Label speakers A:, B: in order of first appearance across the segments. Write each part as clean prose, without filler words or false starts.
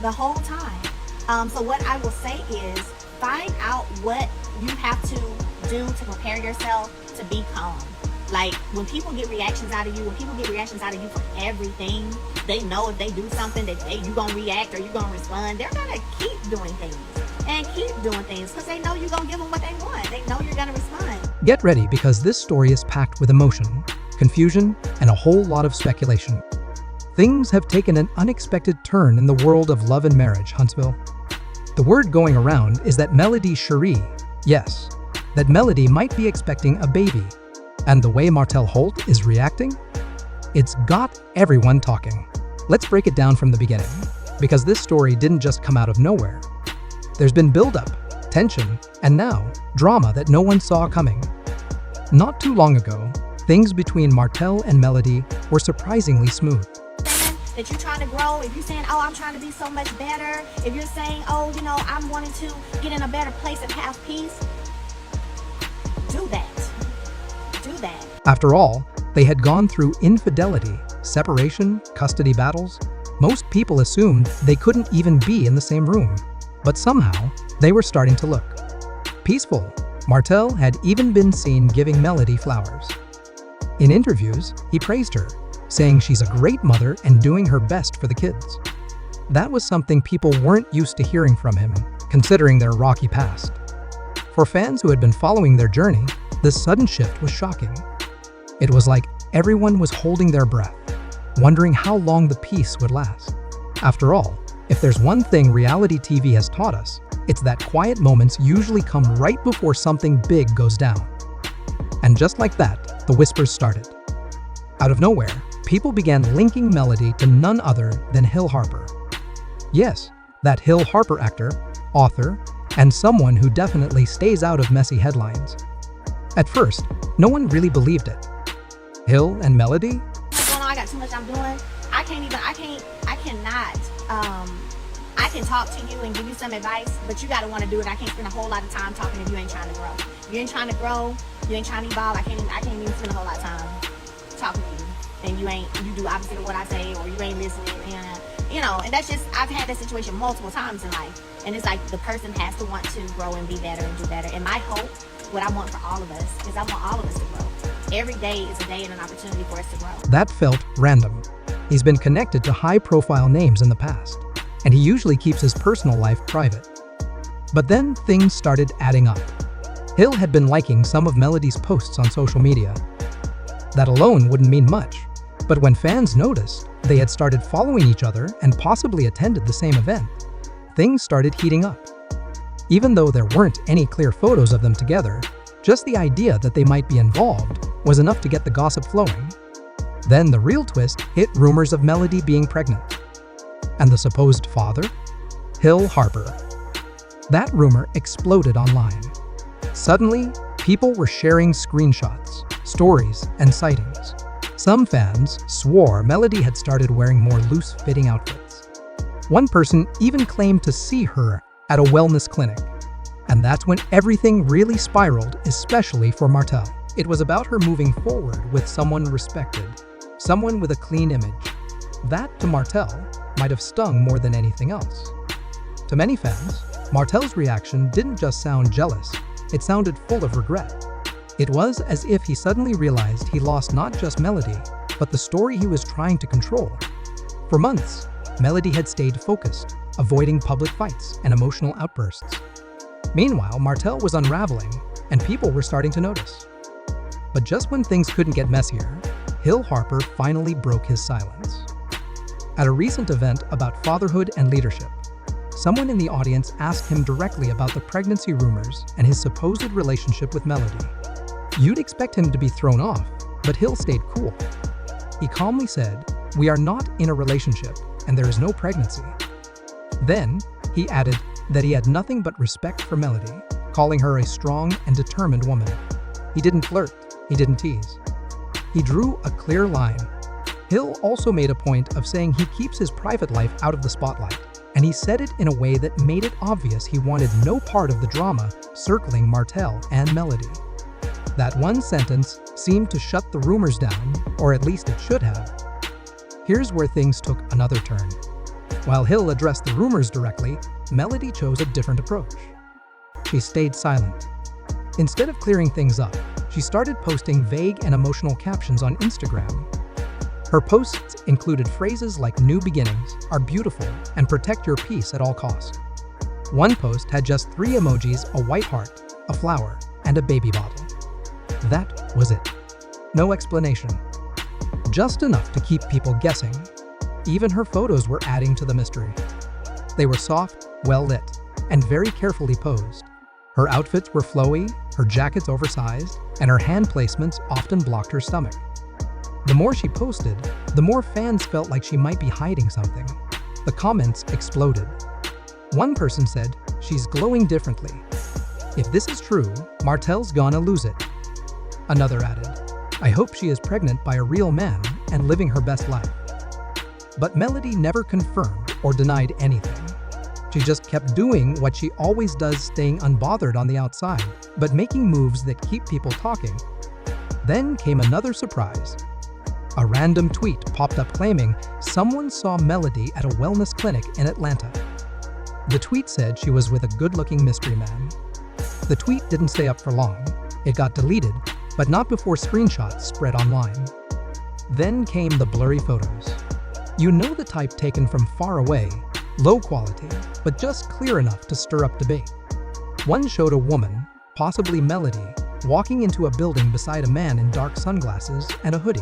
A: the whole time. So what I will say is find out what you have to do to prepare yourself to be calm. Like when people get reactions out of you, for everything, they know if they do something that you gonna react or you gonna respond, they're gonna keep doing things because they know you're gonna give them what they want. They know you're gonna respond.
B: Get ready, because this story is packed with emotion, confusion, and a whole lot of speculation. Things have taken an unexpected turn in the world of love and marriage, Huntsville. The word going around is that Melody Cherie, yes, that Melody might be expecting a baby. And the way Martell Holt is reacting? It's got everyone talking. Let's break it down from the beginning, because this story didn't just come out of nowhere. There's been build-up, tension, and now drama that no one saw coming. Not too long ago, things between Martell and Melody were surprisingly smooth.
A: That you're trying to grow, if you're saying, oh, I'm trying to be so much better, if you're saying, oh, I'm wanting to get in a better place and have peace, do that.
B: After all, they had gone through infidelity, separation, custody battles. Most people assumed they couldn't even be in the same room. But somehow, they were starting to look peaceful. Martell had even been seen giving Melody flowers. In interviews, he praised her, saying she's a great mother and doing her best for the kids. That was something people weren't used to hearing from him, considering their rocky past. For fans who had been following their journey, this sudden shift was shocking. It was like everyone was holding their breath, wondering how long the peace would last. After all, if there's one thing reality TV has taught us, it's that quiet moments usually come right before something big goes down. And just like that, the whispers started. Out of nowhere, people began linking Melody to none other than Hill Harper. Yes, that Hill Harper actor, author, and someone who definitely stays out of messy headlines. At first, no one really believed it. Hill and Melody?
A: I got too much I'm doing. I can talk to you and give you some advice, but you gotta want to do it. I can't spend a whole lot of time talking if you ain't trying to grow. You ain't trying to grow, you ain't trying to evolve. I can't even spend a whole lot of time talking to you. And you do opposite of what I say, or you ain't listening, and that's just, I've had that situation multiple times in life. And it's like the person has to want to grow and be better and do better. And my hope, what I want for all of us, is I want all of us to grow. Every day is a day and an opportunity for us to grow.
B: That felt random. He's been connected to high-profile names in the past, and he usually keeps his personal life private. But then things started adding up. Hill had been liking some of Melody's posts on social media. That alone wouldn't mean much, but when fans noticed they had started following each other and possibly attended the same event, things started heating up. Even though there weren't any clear photos of them together, just the idea that they might be involved was enough to get the gossip flowing. Then the real twist hit rumors of Melody being pregnant. And the supposed father? Hill Harper. That rumor exploded online. Suddenly, people were sharing screenshots, stories, and sightings. Some fans swore Melody had started wearing more loose-fitting outfits. One person even claimed to see her at a wellness clinic. And that's when everything really spiraled, especially for Martell. It was about her moving forward with someone respected, someone with a clean image. That, to Martell, might have stung more than anything else. To many fans, Martell's reaction didn't just sound jealous, it sounded full of regret. It was as if he suddenly realized he lost not just Melody, but the story he was trying to control. For months, Melody had stayed focused, avoiding public fights and emotional outbursts. Meanwhile, Martell was unraveling, and people were starting to notice. But just when things couldn't get messier, Hill Harper finally broke his silence. At a recent event about fatherhood and leadership, someone in the audience asked him directly about the pregnancy rumors and his supposed relationship with Melody. You'd expect him to be thrown off, but Hill stayed cool. He calmly said, "We are not in a relationship, and there is no pregnancy." Then, he added that he had nothing but respect for Melody, calling her a strong and determined woman. He didn't flirt, he didn't tease. He drew a clear line. Hill also made a point of saying he keeps his private life out of the spotlight, and he said it in a way that made it obvious he wanted no part of the drama circling Martell and Melody. That one sentence seemed to shut the rumors down, or at least it should have. Here's where things took another turn. While Hill addressed the rumors directly, Melody chose a different approach. She stayed silent. Instead of clearing things up, she started posting vague and emotional captions on Instagram. Her posts included phrases like "new beginnings," "are beautiful," and "protect your peace at all costs." One post had just 3 emojis: a white heart, a flower, and a baby bottle. That was it. No explanation. Just enough to keep people guessing. Even her photos were adding to the mystery. They were soft, well-lit, and very carefully posed. Her outfits were flowy, her jackets oversized, and her hand placements often blocked her stomach. The more she posted, the more fans felt like she might be hiding something. The comments exploded. One person said, "She's glowing differently. If this is true, Martell's gonna lose it." Another added, "I hope she is pregnant by a real man and living her best life." But Melody never confirmed or denied anything. She just kept doing what she always does, staying unbothered on the outside, but making moves that keep people talking. Then came another surprise. A random tweet popped up claiming someone saw Melody at a wellness clinic in Atlanta. The tweet said she was with a good-looking mystery man. The tweet didn't stay up for long. It got deleted, but not before screenshots spread online. Then came the blurry photos. You know, the type taken from far away, low quality, but just clear enough to stir up debate. One showed a woman, possibly Melody, walking into a building beside a man in dark sunglasses and a hoodie.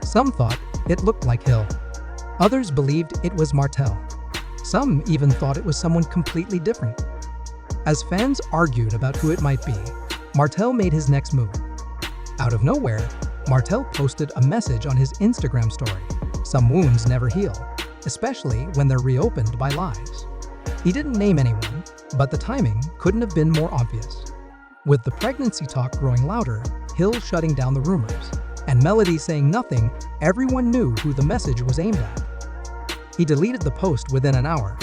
B: Some thought it looked like Hill. Others believed it was Martell. Some even thought it was someone completely different. As fans argued about who it might be, Martell made his next move. Out of nowhere, Martell posted a message on his Instagram story. Some wounds never heal, especially when they're reopened by lies. He didn't name anyone, but the timing couldn't have been more obvious. With the pregnancy talk growing louder, Hill shutting down the rumors, and Melody saying nothing, everyone knew who the message was aimed at. He deleted the post within an hour,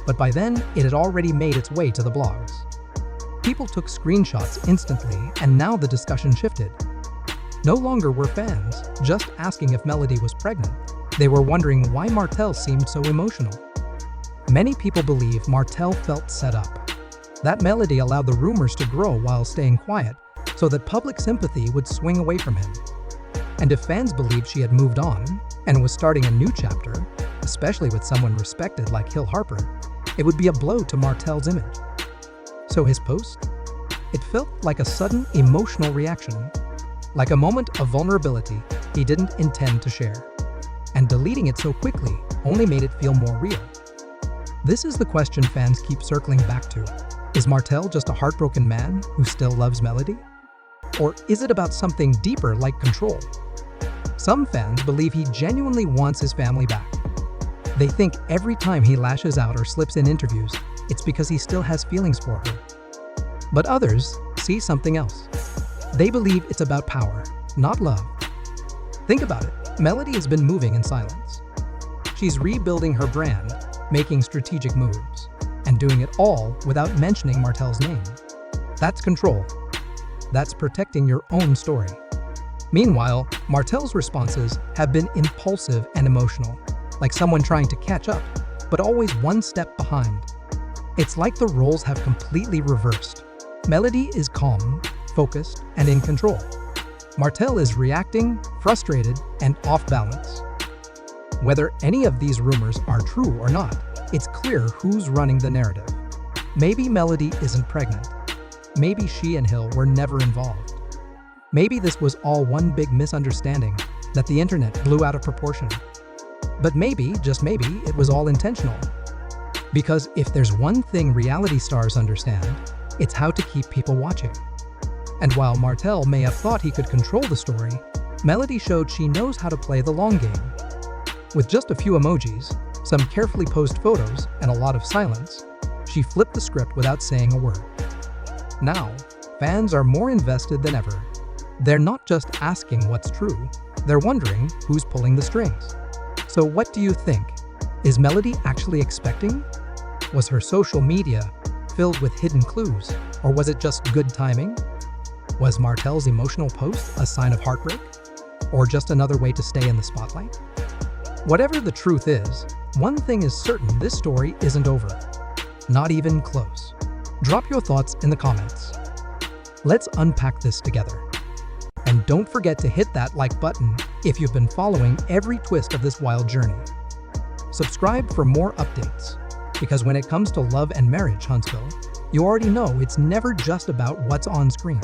B: but by then it had already made its way to the blogs. People took screenshots instantly, and now the discussion shifted. No longer were fans just asking if Melody was pregnant. They were wondering why Martell seemed so emotional. Many people believe Martell felt set up. That Melody allowed the rumors to grow while staying quiet, so that public sympathy would swing away from him. And if fans believed she had moved on and was starting a new chapter, especially with someone respected like Hill Harper, it would be a blow to Martell's image. So his post? It felt like a sudden emotional reaction, like a moment of vulnerability he didn't intend to share. And deleting it so quickly only made it feel more real. This is the question fans keep circling back to. Is Martell just a heartbroken man who still loves Melody? Or is it about something deeper like control? Some fans believe he genuinely wants his family back. They think every time he lashes out or slips in interviews, it's because he still has feelings for her. But others see something else. They believe it's about power, not love. Think about it. Melody has been moving in silence. She's rebuilding her brand, making strategic moves, and doing it all without mentioning Martell's name. That's control. That's protecting your own story. Meanwhile, Martell's responses have been impulsive and emotional, like someone trying to catch up, but always one step behind. It's like the roles have completely reversed. Melody is calm, focused, and in control. Martell is reacting, frustrated, and off balance. Whether any of these rumors are true or not, it's clear who's running the narrative. Maybe Melody isn't pregnant. Maybe she and Hill were never involved. Maybe this was all one big misunderstanding that the internet blew out of proportion. But maybe, just maybe, it was all intentional. Because if there's one thing reality stars understand, it's how to keep people watching. And while Martell may have thought he could control the story, Melody showed she knows how to play the long game. With just a few emojis, some carefully posed photos, and a lot of silence, she flipped the script without saying a word. Now, fans are more invested than ever. They're not just asking what's true, they're wondering who's pulling the strings. So what do you think? Is Melody actually expecting? Was her social media filled with hidden clues, or was it just good timing? Was Martell's emotional post a sign of heartbreak, or just another way to stay in the spotlight? Whatever the truth is, One thing is certain, this story isn't over. Not even close. Drop your thoughts in the comments. Let's unpack this together. And don't forget to hit that like button if you've been following every twist of this wild journey. Subscribe for more updates, because when it comes to love and marriage, Huntsville, you already know it's never just about what's on screen.